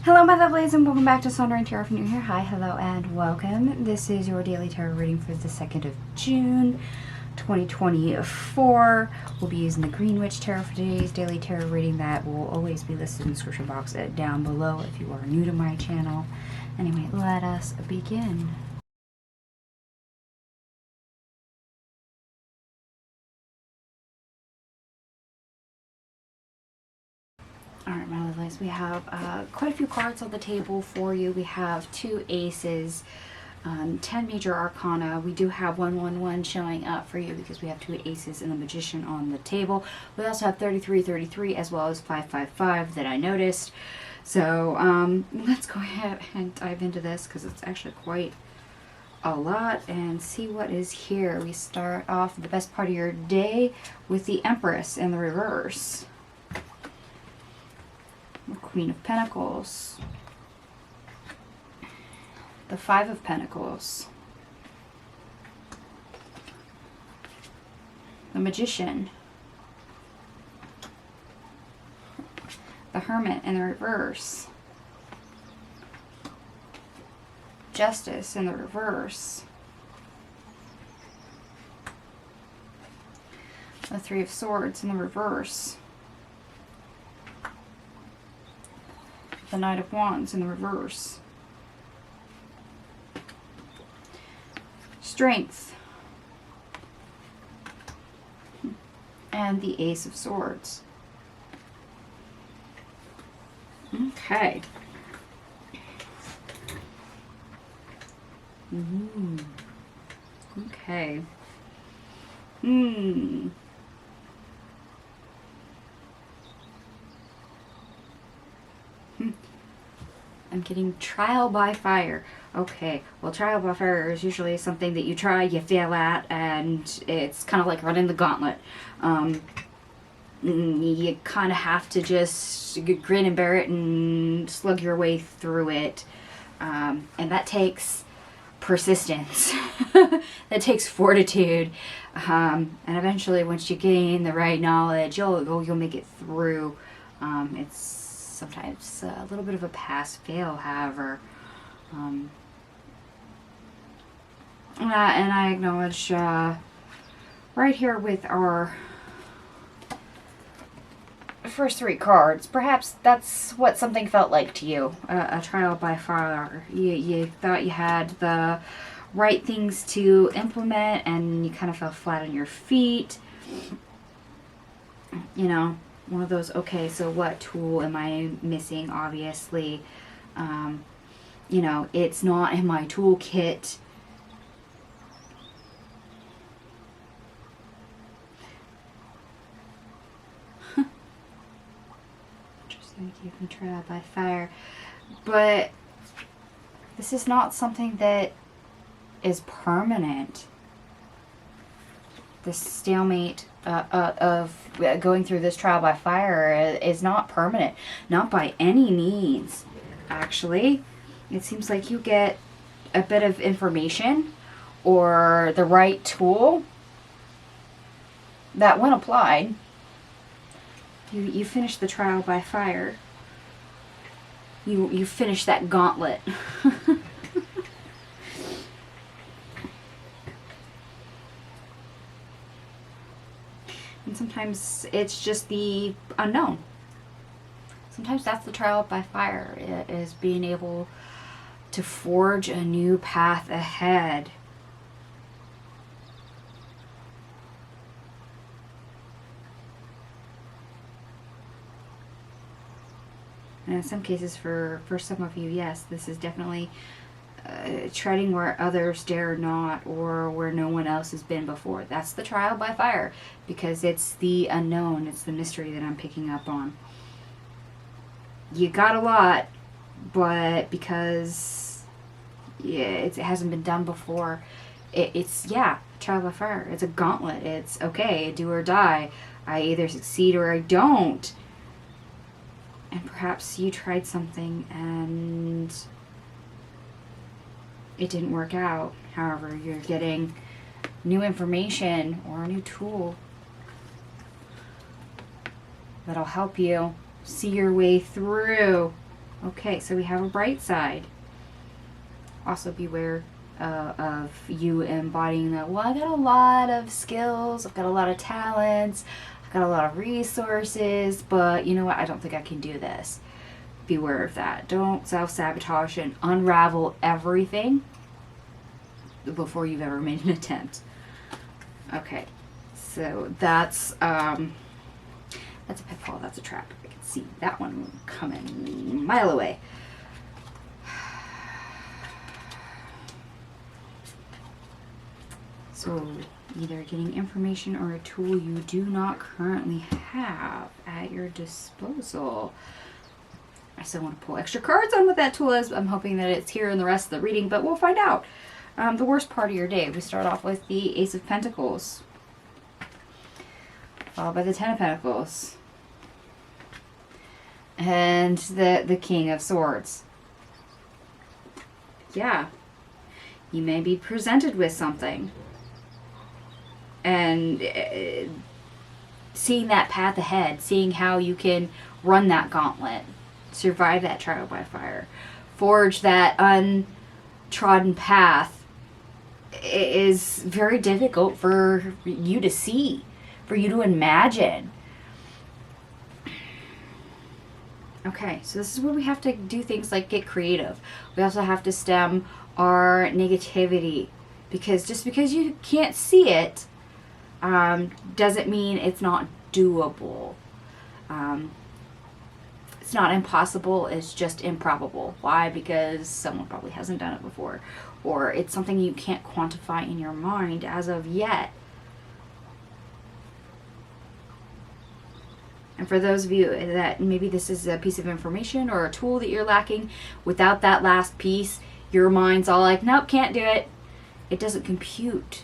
Hello my lovelies and welcome back to Sondering Tarot from New here. Hi, hello and welcome. This is your daily tarot reading for the 2nd of June 2024. We'll be using the Green Witch Tarot for today's daily tarot reading. That will always be listed in the description box down below if you are new to my channel. Anyway, let us begin. Alright, my lovelies, we have quite a few cards on the table for you. We have 2 aces, 10 major arcana. We do have 111 showing up for you because we have 2 aces and the magician on the table. We also have 3333 as well as 555 that I noticed. So let's go ahead and dive into this because it's actually quite a lot and see what is here. We start off the best part of your day with the Empress in the reverse. The Queen of Pentacles, the Five of Pentacles, the Magician, the Hermit in the reverse, Justice in the reverse, the Three of Swords in the reverse, the Knight of Wands in the reverse, Strength, and the Ace of Swords. Okay. Okay. I'm getting trial by fire. Okay, well, trial by fire is usually something that you try, you fail at, and it's kind of like running the gauntlet. You kind of have to just grin and bear it and slug your way through it. And that takes persistence. That takes fortitude. And eventually, once you gain the right knowledge, you'll make it through. It's sometimes a little bit of a pass-fail, however. And I acknowledge right here with our first 3 cards, perhaps that's what something felt like to you, a trial by fire. You thought you had the right things to implement and you kind of fell flat on your feet. You know, one of those, okay, so what tool am I missing? Obviously, you know, it's not in my toolkit. Interesting, you can try by fire. But this is not something that is permanent. This stalemate of going through this trial by fire is not permanent. Not by any means, actually. It seems like you get a bit of information or the right tool that, when applied, you finish the trial by fire. You finish that gauntlet. And sometimes it's just the unknown. Sometimes that's the trial by fire, is being able to forge a new path ahead. And in some cases, for some of you, yes, this is definitely treading where others dare not, or where no one else has been before. That's the trial by fire, because it's the unknown, it's the mystery that I'm picking up on. You got a lot, but because it hasn't been done before, it's trial by fire. It's a gauntlet. It's okay, do or die. I either succeed or I don't. And perhaps you tried something and it didn't work out. However, you're getting new information or a new tool that'll help you see your way through Okay, so we have a bright side. Also beware of you embodying that, well, I got a lot of skills, I've got a lot of talents, I've got a lot of resources, but you know what, I don't think I can do this. Beware of that. Don't self-sabotage and unravel everything before you've ever made an attempt. Okay, so that's a pitfall, that's a trap. I can see that one coming a mile away. So either getting information or a tool you do not currently have at your disposal. I still want to pull extra cards on what that tool is. I'm hoping that it's here in the rest of the reading, but we'll find out. The worst part of your day. We start off with the Ace of Pentacles, followed by the Ten of Pentacles, and the King of Swords. Yeah, you may be presented with something, and seeing that path ahead, seeing how you can run that gauntlet, survive that trial by fire, forge that untrodden path, is very difficult for you to see, for you to imagine. Okay, so this is where we have to do things like get creative. We also have to stem our negativity, because just because you can't see it doesn't mean it's not doable. It's not impossible, it's just improbable. Why? Because someone probably hasn't done it before, or it's something you can't quantify in your mind as of yet. And for those of you that maybe this is a piece of information or a tool that you're lacking, without that last piece, your mind's all like, nope, can't do it. It doesn't compute.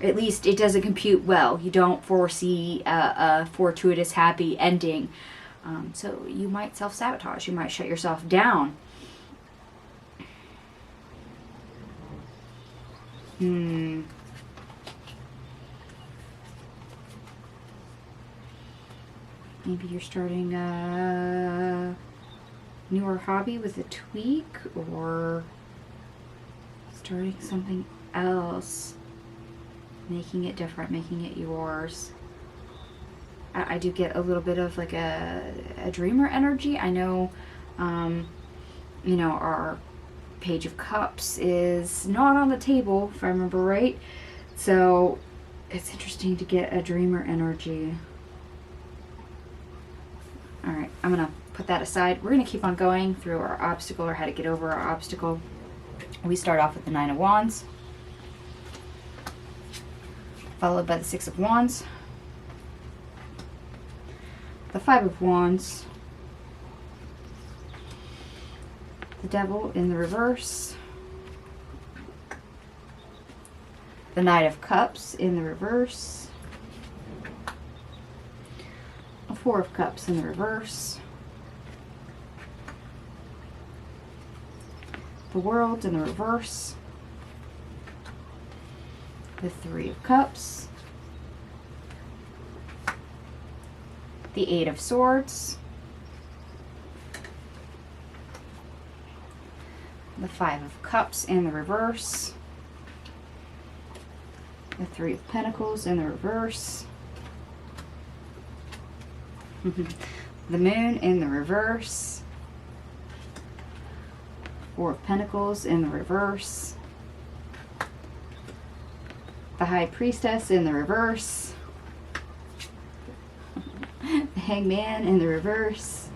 At least it doesn't compute well. You don't foresee a fortuitous happy ending. So you might self-sabotage. You might shut yourself down. Maybe you're starting a newer hobby with a tweak, or starting something else. Making it different, making it yours. I do get a little bit of like a dreamer energy. I know, you know, our Page of Cups is not on the table, if I remember right. So it's interesting to get a dreamer energy. All right, I'm gonna put that aside. We're gonna keep on going through our obstacle, or how to get over our obstacle. We start off with the Nine of Wands, followed by the Six of Wands, the Five of Wands, the Devil in the reverse, the Knight of Cups in the reverse, a Four of Cups in the reverse, the World in the reverse, the Three of Cups, the Eight of Swords, the Five of Cups in the reverse, the Three of Pentacles in the reverse, the Moon in the reverse, Four of Pentacles in the reverse, the High Priestess in the reverse, the Hangman in the reverse,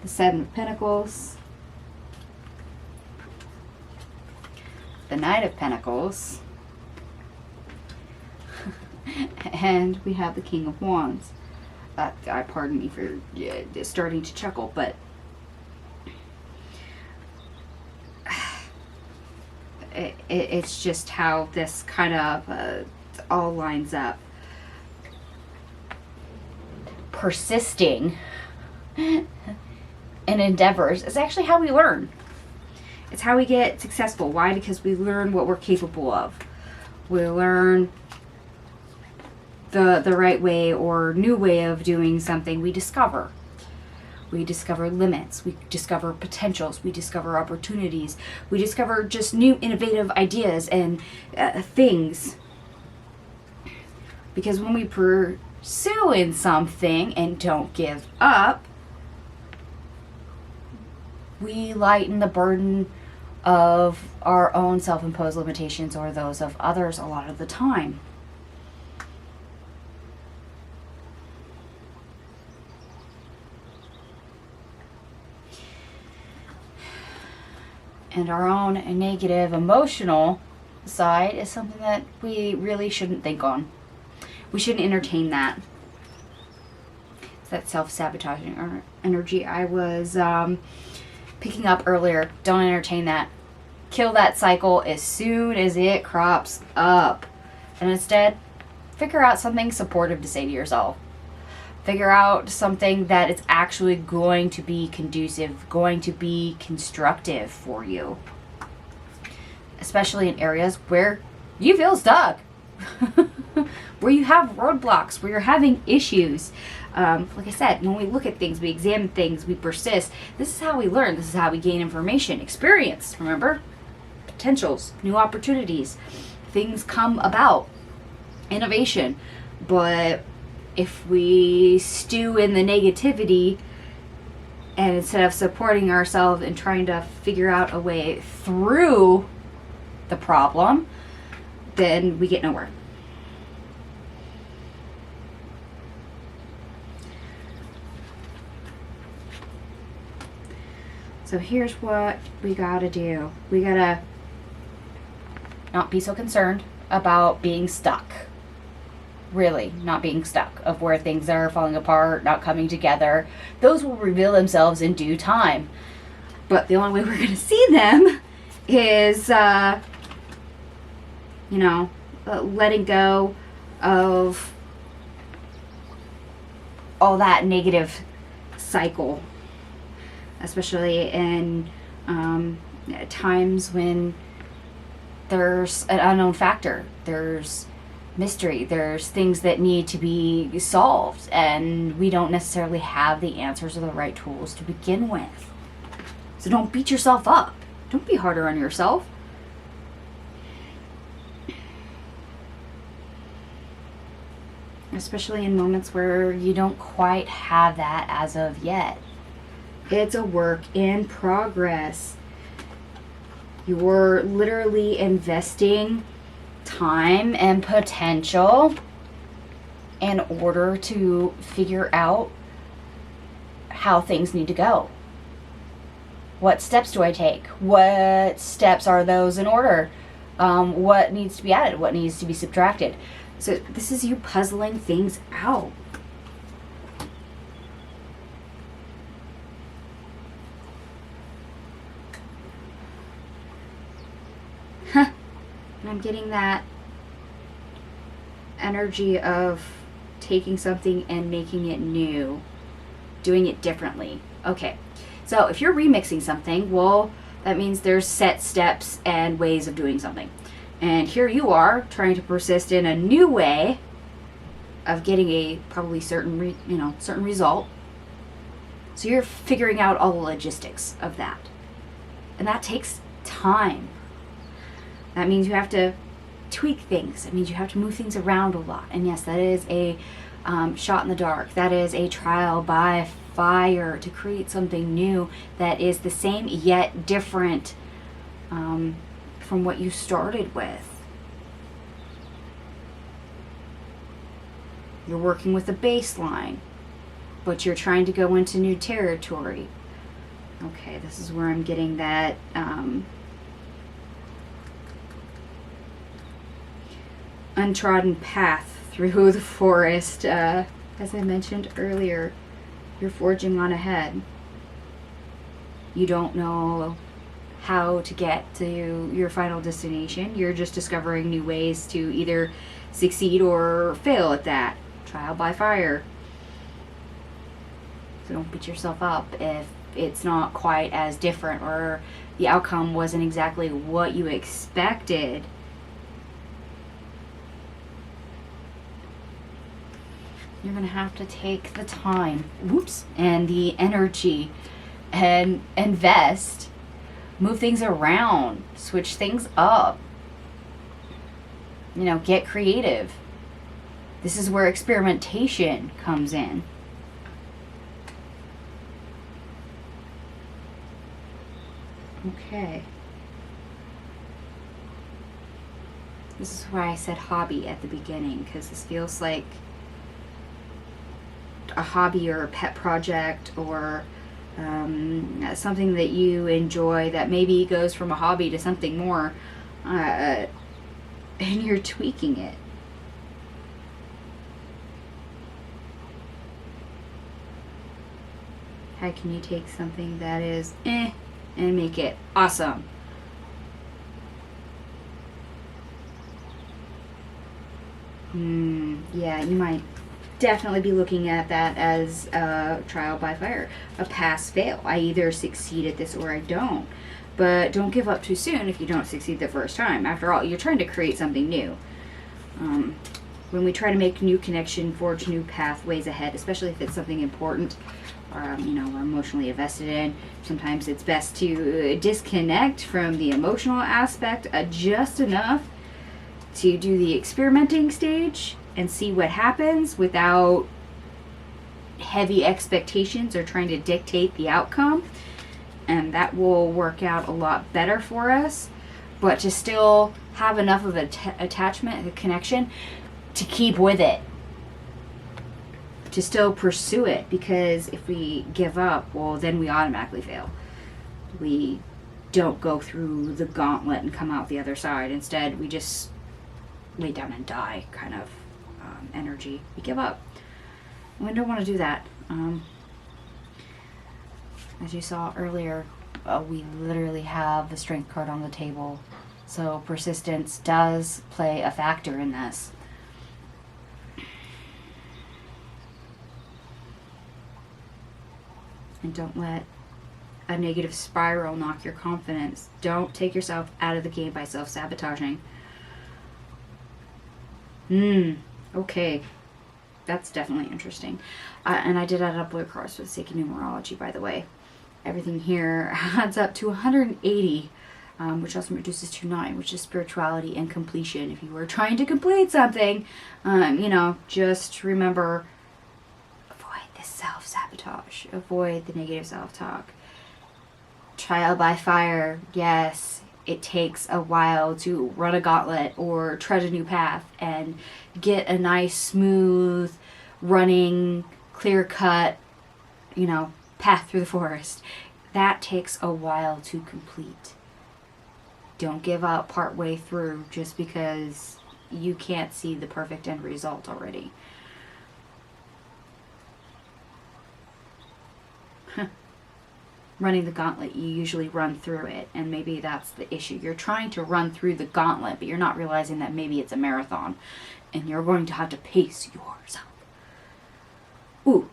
the Seven of Pentacles, the Knight of Pentacles, and we have the King of Wands. Pardon me for starting to chuckle, but it's just how this kind of all lines up. Persisting in endeavors is actually how we learn. It's how we get successful. Why? Because we learn what we're capable of. We learn the right way or new way of doing something, we discover. We discover limits, we discover potentials, we discover opportunities, we discover just new innovative ideas and things. Because when we pursue in something and don't give up, we lighten the burden of our own self-imposed limitations or those of others a lot of the time. And our own negative emotional side is something that we really shouldn't think on. We shouldn't entertain that. It's that self-sabotaging energy I was picking up earlier. Don't entertain that. Kill that cycle as soon as it crops up. And instead, figure out something supportive to say to yourself. Figure out something that is actually going to be conducive, going to be constructive for you. Especially in areas where you feel stuck. Where you have roadblocks, where you're having issues. Like I said, when we look at things, we examine things, we persist. This is how we learn. This is how we gain information. Experience, remember? Potentials, new opportunities. Things come about. Innovation. But if we stew in the negativity and instead of supporting ourselves and trying to figure out a way through the problem, then we get nowhere. So here's what we gotta do. We gotta not be so concerned about being stuck. Really, not being stuck, of where things are falling apart, not coming together. Those will reveal themselves in due time. But the only way we're going to see them is, letting go of all that negative cycle. Especially in times when there's an unknown factor. There's mystery. There's things that need to be solved, and we don't necessarily have the answers or the right tools to begin with. So don't beat yourself up. Don't be harder on yourself. Especially in moments where you don't quite have that as of yet. It's a work in progress. You're literally investing time and potential in order to figure out how things need to go. What steps do I take? What steps are those in order? What needs to be added? What needs to be subtracted? So this is you puzzling things out. And I'm getting that energy of taking something and making it new, doing it differently. Okay, so if you're remixing something, well, that means there's set steps and ways of doing something. And here you are trying to persist in a new way of getting a probably certain certain result. So you're figuring out all the logistics of that. And that takes time. That means you have to tweak things. It means you have to move things around a lot. And yes, that is a shot in the dark. That is a trial by fire to create something new that is the same yet different from what you started with. You're working with a baseline, but you're trying to go into new territory. Okay, this is where I'm getting that untrodden path through the forest. As I mentioned earlier, you're forging on ahead. You don't know how to get to your final destination. You're just discovering new ways to either succeed or fail at that. Trial by fire. So don't beat yourself up if it's not quite as different or the outcome wasn't exactly what you expected. You're going to have to take the time, whoops, and the energy and invest, move things around, switch things up, get creative. This is where experimentation comes in. Okay. This is why I said hobby at the beginning, because this feels like a hobby or a pet project, or something that you enjoy that maybe goes from a hobby to something more, and you're tweaking it. How can you take something that is and make it awesome? Yeah, you might definitely be looking at that as a trial by fire, a pass fail. I either succeed at this or I don't. But don't give up too soon if you don't succeed the first time. After all, you're trying to create something new. When we try to make new connection, forge new pathways ahead, especially if it's something important, or we're emotionally invested in, sometimes it's best to disconnect from the emotional aspect just enough to do the experimenting stage and see what happens without heavy expectations or trying to dictate the outcome. And that will work out a lot better for us. But to still have enough of an attachment, a connection, to keep with it, to still pursue it. Because if we give up, well, then we automatically fail. We don't go through the gauntlet and come out the other side. Instead, we just lay down and die kind of energy. We give up. We don't want to do that. As you saw earlier, we literally have the strength card on the table. So persistence does play a factor in this. And don't let a negative spiral knock your confidence. Don't take yourself out of the game by self-sabotaging. Okay. That's definitely interesting. And I did add up blue cards for the sake of numerology, by the way. Everything here adds up to 180, which also reduces to 9, which is spirituality and completion. If you were trying to complete something, just remember, avoid the self-sabotage. Avoid the negative self-talk. Trial by fire, yes. It takes a while to run a gauntlet or tread a new path and get a nice, smooth, running, clear-cut, path through the forest. That takes a while to complete. Don't give up partway through just because you can't see the perfect end result already. Running the gauntlet, you usually run through it, and maybe that's the issue. You're trying to run through the gauntlet, but you're not realizing that maybe it's a marathon, and you're going to have to pace yourself. Ooh.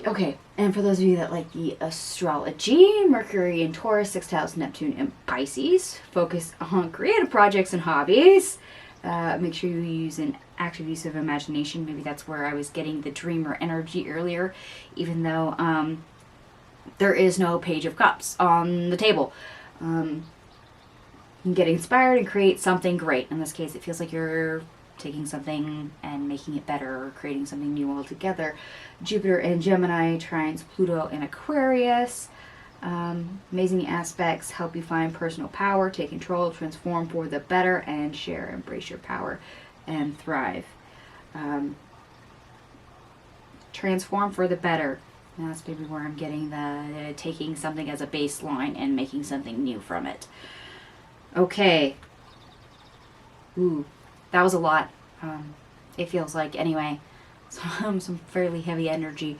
Okay, and for those of you that like the astrology, Mercury in Taurus, sextiles Neptune in Pisces, focus on creative projects and hobbies. Make sure you use an active use of imagination. Maybe that's where I was getting the dreamer energy earlier, even though there is no Page of Cups on the table. You can get inspired and create something great. In this case, it feels like you're taking something and making it better, or creating something new altogether. Jupiter in Gemini trines Pluto in Aquarius. Amazing aspects help you find personal power, take control, transform for the better, and share, embrace your power, and thrive. Transform for the better. And that's maybe where I'm getting the taking something as a baseline and making something new from it. Okay. Ooh, that was a lot. It feels like, anyway. Some fairly heavy energy.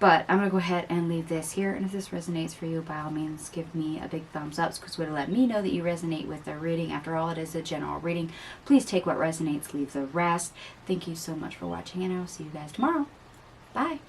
But I'm going to go ahead and leave this here. And if this resonates for you, by all means, give me a big thumbs up, because it would let me know that you resonate with the reading. After all, it is a general reading. Please take what resonates, leave the rest. Thank you so much for watching, and I will see you guys tomorrow. Bye.